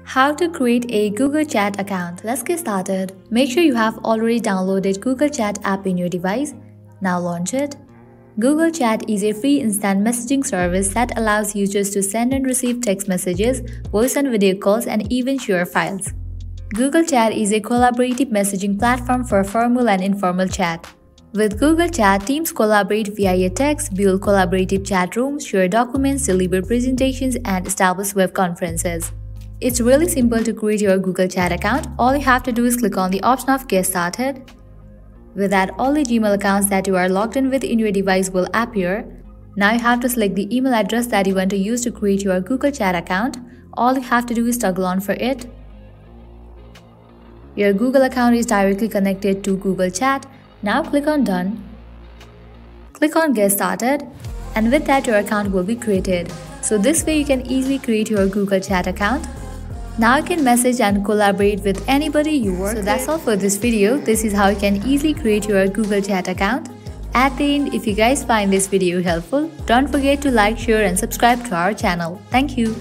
How to create a Google Chat account. Let's get started. Make sure you have already downloaded Google Chat app in your device. Now launch it. Google Chat is a free instant messaging service that allows users to send and receive text messages, voice and video calls, and even share files. Google Chat is a collaborative messaging platform for formal and informal chat. With Google Chat, teams collaborate via text, build collaborative chat rooms, share documents, deliver presentations, and establish web conferences. It's really simple to create your Google Chat account. All you have to do is click on the option of Get Started. With that, all the Gmail accounts that you are logged in with in your device will appear. Now you have to select the email address that you want to use to create your Google Chat account. All you have to do is toggle on for it. Your Google account is directly connected to Google Chat. Now click on Done. Click on Get Started, and with that your account will be created. So this way you can easily create your Google Chat account. Now you can message and collaborate with anybody you work with. So that's all for this video. This is how you can easily create your Google Chat account. At the end, if you guys find this video helpful, don't forget to like, share and subscribe to our channel. Thank you.